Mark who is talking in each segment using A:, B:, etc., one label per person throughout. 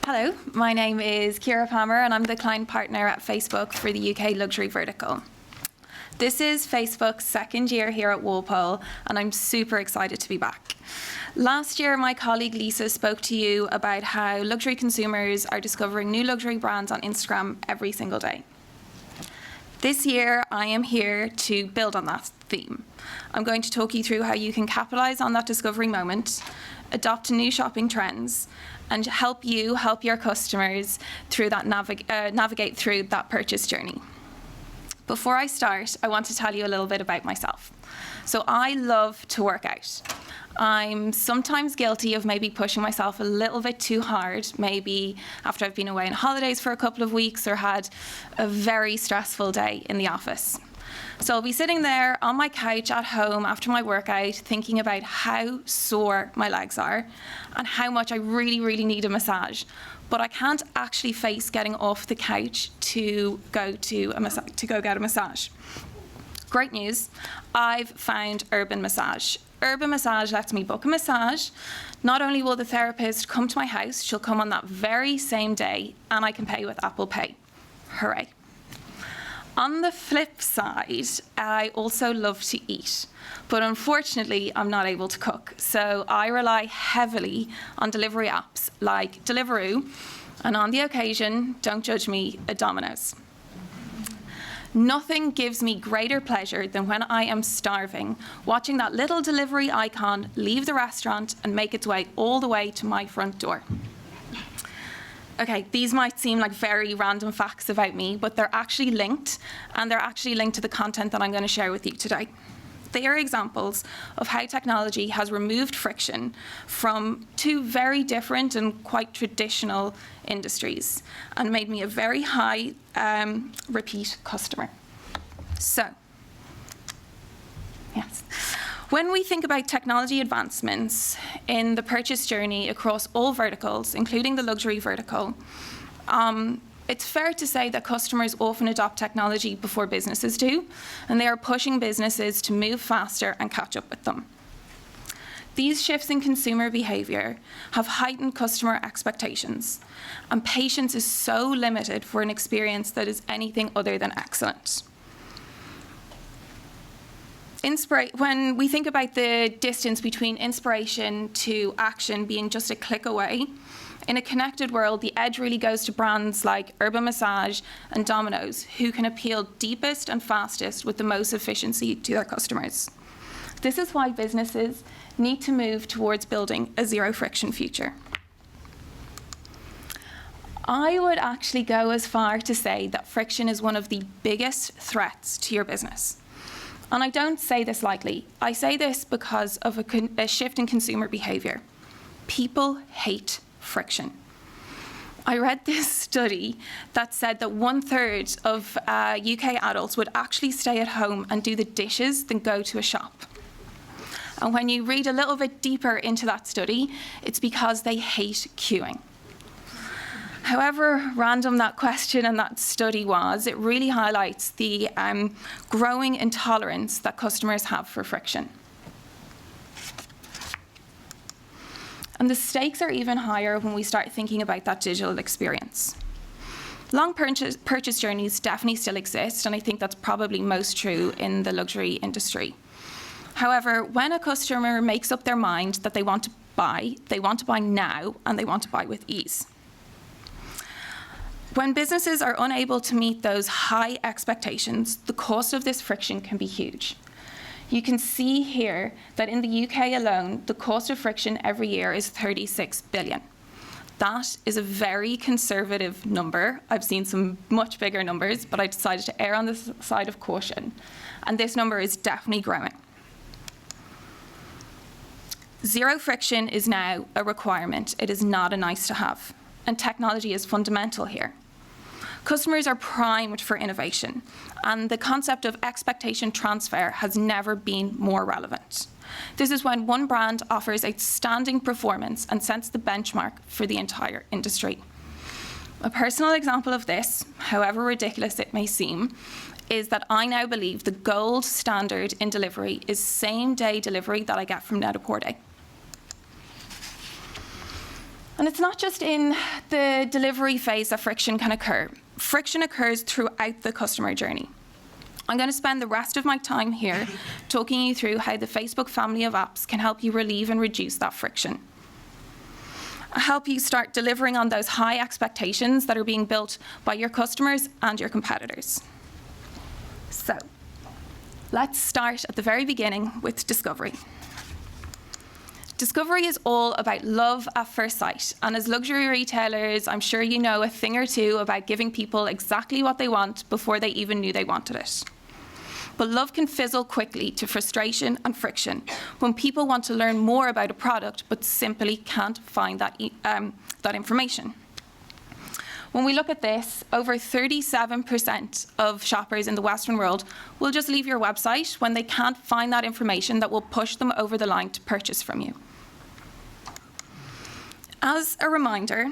A: Hello, my name is Ciara Palmer and I'm the client partner at Facebook for the UK luxury vertical. This is Facebook's second year here at Walpole and I'm super excited to be back. Last year, my colleague Lisa spoke to you about how luxury consumers are discovering new luxury brands on Instagram every single day. This year, I am here to build on that theme. I'm going to talk you through how you can capitalize on that discovery moment, adopt new shopping trends, and help your customers through that navigate through that purchase journey. Before I start, I want to tell you a little bit about myself. So I love to work out. I'm sometimes guilty of maybe pushing myself a little bit too hard, maybe after I've been away on holidays for a couple of weeks or had a very stressful day in the office. So I'll be sitting there on my couch at home after my workout thinking about how sore my legs are and how much I really need a massage. But I can't actually face getting off the couch to go get a massage. Great news, I've found Urban Massage. Urban Massage lets me book a massage. Not only will the therapist come to my house, she'll come on that very same day and I can pay with Apple Pay. Hooray. On the flip side, I also love to eat, but unfortunately, I'm not able to cook. So I rely heavily on delivery apps like Deliveroo, and on the occasion, don't judge me, a Domino's. Nothing gives me greater pleasure than when I am starving, watching that little delivery icon leave the restaurant and make its way all the way to my front door. Okay, these might seem like very random facts about me, but they're actually linked, and they're actually linked to the content that I'm going to share with you today. They are examples of how technology has removed friction from two very different and quite traditional industries and made me a very high repeat customer. So, yes. When we think about technology advancements in the purchase journey across all verticals, including the luxury vertical, it's fair to say that customers often adopt technology before businesses do, and they are pushing businesses to move faster and catch up with them. These shifts in consumer behavior have heightened customer expectations, and patience is so limited for an experience that is anything other than excellent. When we think about the distance between inspiration to action being just a click away, in a connected world, the edge really goes to brands like Urban Massage and Domino's, who can appeal deepest and fastest with the most efficiency to their customers. This is why businesses need to move towards building a zero-friction future. I would actually go as far to say that friction is one of the biggest threats to your business. And I don't say this lightly. I say this because of a shift in consumer behavior. People hate friction. I read this study that said that 1/3 of UK adults would actually stay at home and do the dishes than go to a shop. And when you read a little bit deeper into that study, it's because they hate queuing. However random that question and that study was, it really highlights the growing intolerance that customers have for friction. And the stakes are even higher when we start thinking about that digital experience. Long purchase journeys definitely still exist, and I think that's probably most true in the luxury industry. However, when a customer makes up their mind that they want to buy now, and they want to buy with ease. When businesses are unable to meet those high expectations, the cost of this friction can be huge. You can see here that in the UK alone, the cost of friction every year is 36 billion. That is a very conservative number. I've seen some much bigger numbers, but I decided to err on the side of caution. And this number is definitely growing. Zero friction is now a requirement. It is not a nice to have. And technology is fundamental here. Customers are primed for innovation, and the concept of expectation transfer has never been more relevant. This is when one brand offers outstanding performance and sets the benchmark for the entire industry. A personal example of this, however ridiculous it may seem, is that I now believe the gold standard in delivery is same-day delivery that I get from Net-a-Porter. And it's not just in the delivery phase that friction can occur. Friction occurs throughout the customer journey. I'm going to spend the rest of my time here talking you through how the Facebook family of apps can help you relieve and reduce that friction. I'll help you start delivering on those high expectations that are being built by your customers and your competitors. So, let's start at the very beginning with discovery. Discovery is all about love at first sight, and as luxury retailers, I'm sure you know a thing or two about giving people exactly what they want before they even knew they wanted it. But love can fizzle quickly to frustration and friction when people want to learn more about a product but simply can't find that information. When we look at this, over 37% of shoppers in the Western world will just leave your website when they can't find that information that will push them over the line to purchase from you. As a reminder,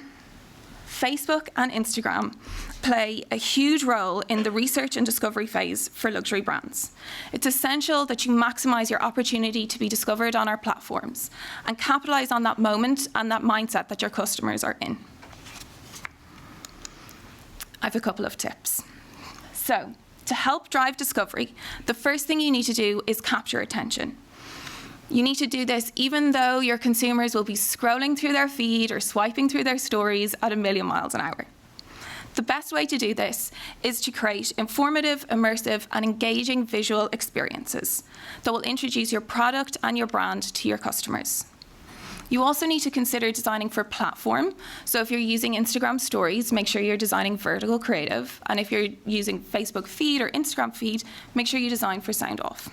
A: Facebook and Instagram play a huge role in the research and discovery phase for luxury brands. It's essential that you maximize your opportunity to be discovered on our platforms and capitalize on that moment and that mindset that your customers are in. I have a couple of tips. So, to help drive discovery, the first thing you need to do is capture attention. You need to do this even though your consumers will be scrolling through their feed or swiping through their stories at 1,000,000 miles an hour. The best way to do this is to create informative, immersive, and engaging visual experiences that will introduce your product and your brand to your customers. You also need to consider designing for platform. So if you're using Instagram stories, make sure you're designing vertical creative. And if you're using Facebook feed or Instagram feed, make sure you design for sound off.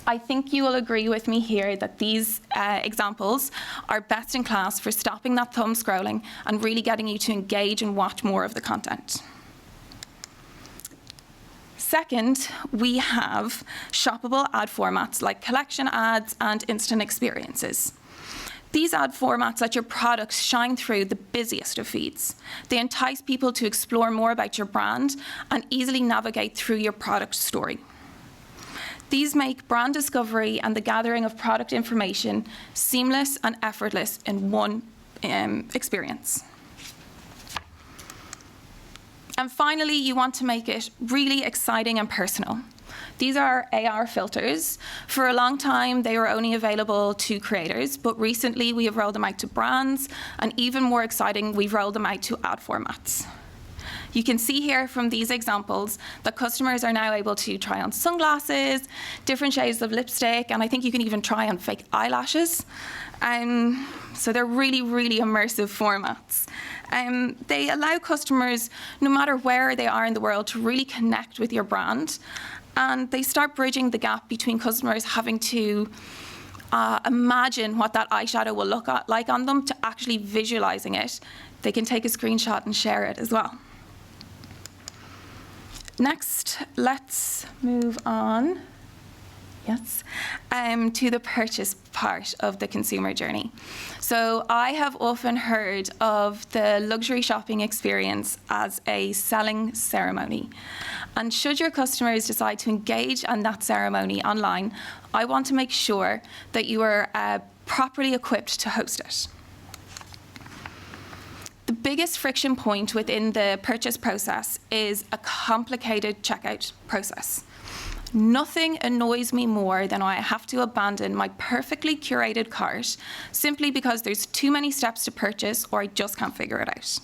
A: I think you will agree with me here that these examples are best in class for stopping that thumb scrolling and really getting you to engage and watch more of the content. Second, we have shoppable ad formats like collection ads and instant experiences. These ad formats let your products shine through the busiest of feeds. They entice people to explore more about your brand and easily navigate through your product story. These make brand discovery and the gathering of product information seamless and effortless in one experience. And finally, you want to make it really exciting and personal. These are AR filters. For a long time, they were only available to creators, but recently we have rolled them out to brands, and even more exciting, we've rolled them out to ad formats. You can see here from these examples that customers are now able to try on sunglasses, different shades of lipstick, and I think you can even try on fake eyelashes. So they're really, really immersive formats. They allow customers, no matter where they are in the world, to really connect with your brand. And they start bridging the gap between customers having to imagine what that eyeshadow will look like on them to actually visualizing it. They can take a screenshot and share it as well. Next, let's move on, to the purchase part of the consumer journey. So I have often heard of the luxury shopping experience as a selling ceremony. And should your customers decide to engage in that ceremony online, I want to make sure that you are properly equipped to host it. The biggest friction point within the purchase process is a complicated checkout process. Nothing annoys me more than when I have to abandon my perfectly curated cart simply because there's too many steps to purchase or I just can't figure it out.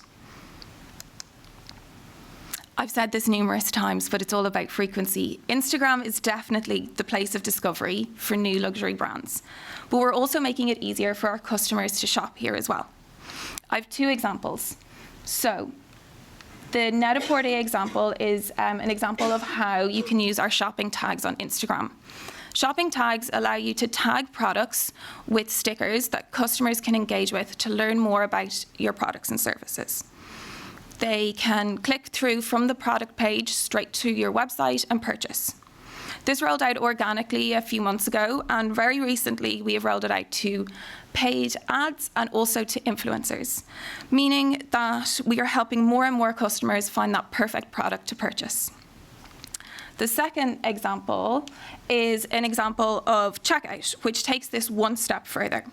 A: I've said this numerous times, but it's all about frequency. Instagram is definitely the place of discovery for new luxury brands, but we're also making it easier for our customers to shop here as well. I have two examples. So, the Net-a-Porter example is an example of how you can use our shopping tags on Instagram. Shopping tags allow you to tag products with stickers that customers can engage with to learn more about your products and services. They can click through from the product page straight to your website and purchase. This rolled out organically a few months ago, and very recently we have rolled it out to paid ads and also to influencers, meaning that we are helping more and more customers find that perfect product to purchase. The second example is an example of checkout, which takes this one step further.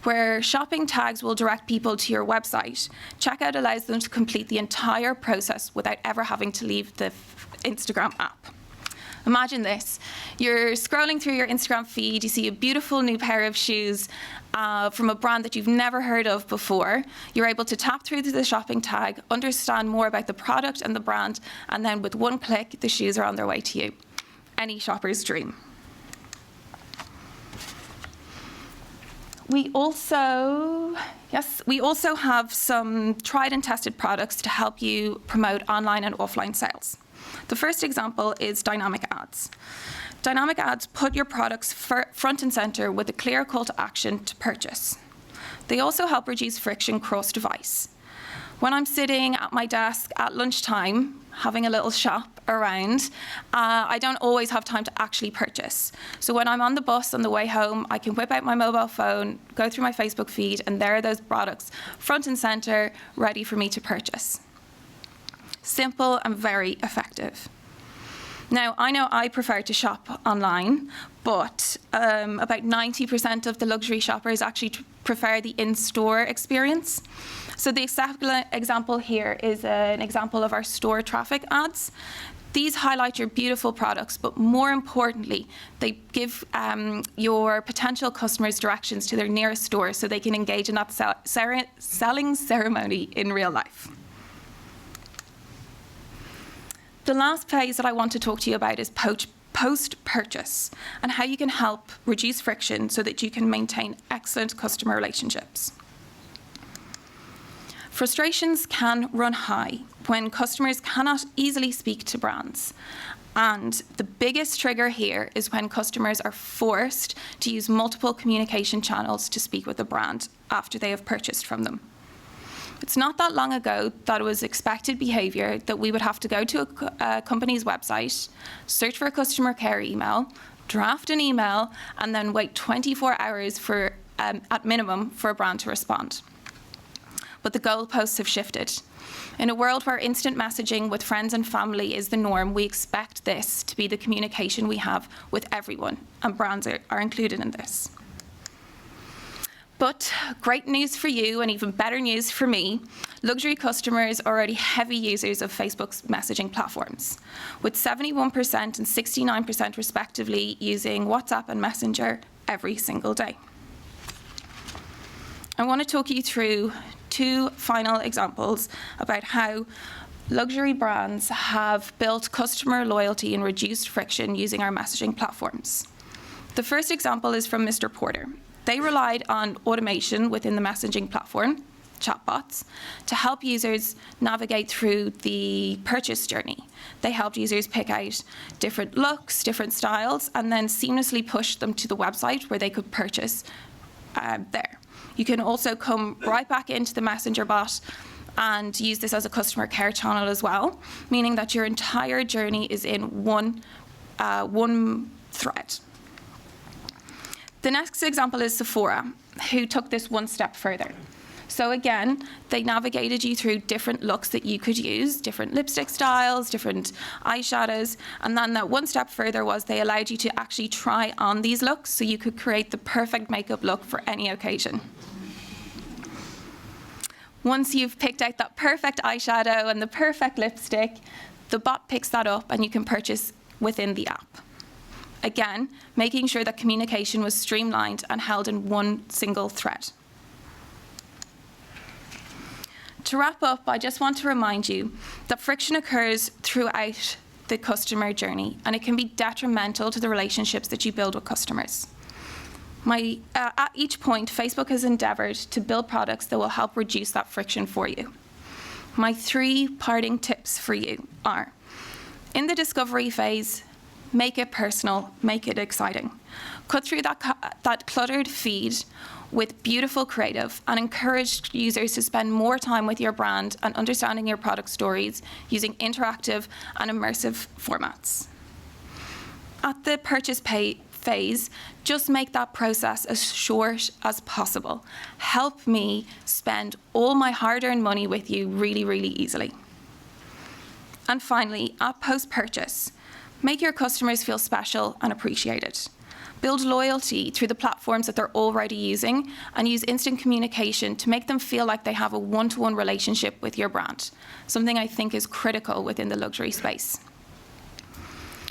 A: Where shopping tags will direct people to your website, checkout allows them to complete the entire process without ever having to leave the Instagram app. Imagine this. You're scrolling through your Instagram feed, you see a beautiful new pair of shoes from a brand that you've never heard of before. You're able to tap through to the shopping tag, understand more about the product and the brand, and then with one click, the shoes are on their way to you. Any shopper's dream. We also have some tried and tested products to help you promote online and offline sales. The first example is dynamic ads. Dynamic ads put your products front and center with a clear call to action to purchase. They also help reduce friction cross-device. When I'm sitting at my desk at lunchtime, having a little shop around, I don't always have time to actually purchase. So when I'm on the bus on the way home, I can whip out my mobile phone, go through my Facebook feed, and there are those products front and center, ready for me to purchase. Simple and very effective. Now, I know I prefer to shop online, but about 90% of the luxury shoppers actually prefer the in-store experience. So the example here is an example of our store traffic ads. These highlight your beautiful products, but more importantly, they give your potential customers directions to their nearest store so they can engage in that selling ceremony in real life. The last phase that I want to talk to you about is post-purchase and how you can help reduce friction so that you can maintain excellent customer relationships. Frustrations can run high when customers cannot easily speak to brands. And the biggest trigger here is when customers are forced to use multiple communication channels to speak with a brand after they have purchased from them. It's not that long ago that it was expected behaviour that we would have to go to a company's website, search for a customer care email, draft an email, and then wait 24 hours for, at minimum, for a brand to respond. But the goalposts have shifted. In a world where instant messaging with friends and family is the norm, we expect this to be the communication we have with everyone, and brands are included in this. But great news for you, and even better news for me, luxury customers are already heavy users of Facebook's messaging platforms, with 71% and 69% respectively using WhatsApp and Messenger every single day. I want to talk you through two final examples about how luxury brands have built customer loyalty and reduced friction using our messaging platforms. The first example is from Mr. Porter. They relied on automation within the messaging platform, chatbots, to help users navigate through the purchase journey. They helped users pick out different looks, different styles, and then seamlessly push them to the website where they could purchase there. You can also come right back into the Messenger bot and use this as a customer care channel as well, meaning that your entire journey is in one thread. The next example is Sephora, who took this one step further. So again, they navigated you through different looks that you could use, different lipstick styles, different eyeshadows, and then that one step further was they allowed you to actually try on these looks so you could create the perfect makeup look for any occasion. Once you've picked out that perfect eyeshadow and the perfect lipstick, the bot picks that up and you can purchase within the app. Again, making sure that communication was streamlined and held in one single thread. To wrap up, I just want to remind you that friction occurs throughout the customer journey, and it can be detrimental to the relationships that you build with customers. At each point, Facebook has endeavoured to build products that will help reduce that friction for you. My 3 parting tips for you are, in the discovery phase, make it personal, make it exciting. Cut through that cluttered feed with beautiful creative and encourage users to spend more time with your brand and understanding your product stories using interactive and immersive formats. At the purchase phase, just make that process as short as possible. Help me spend all my hard-earned money with you really, really easily. And finally, at post-purchase, make your customers feel special and appreciated. Build loyalty through the platforms that they're already using, and use instant communication to make them feel like they have a one-to-one relationship with your brand, something I think is critical within the luxury space.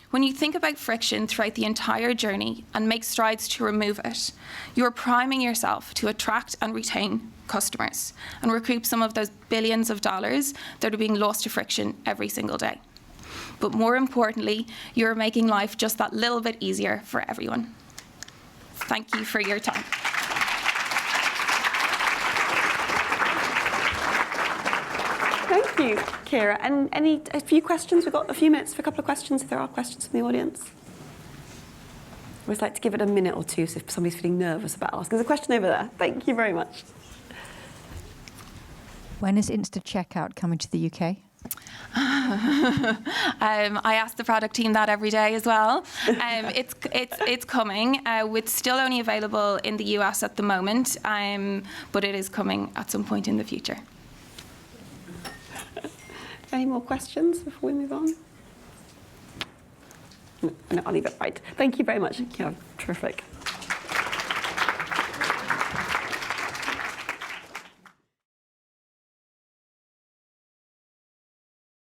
A: When you think about friction throughout the entire journey and make strides to remove it, you're priming yourself to attract and retain customers and recoup some of those billions of dollars that are being lost to friction every single day. But more importantly, you're making life just that little bit easier for everyone. Thank you for your time.
B: Thank you, Ciara. And a few questions? We've got a few minutes for a couple of questions, if there are questions from the audience. I always like to give it a minute or two, so if somebody's feeling nervous about asking. There's a question over there. Thank you very much.
C: When is instant checkout coming to the UK?
A: I ask the product team that every day as well. It's coming. It's still only available in the US at the moment, but it is coming at some point in the future.
B: Any more questions before we move on? No, I'll leave it right. Thank you very much. Yeah, terrific.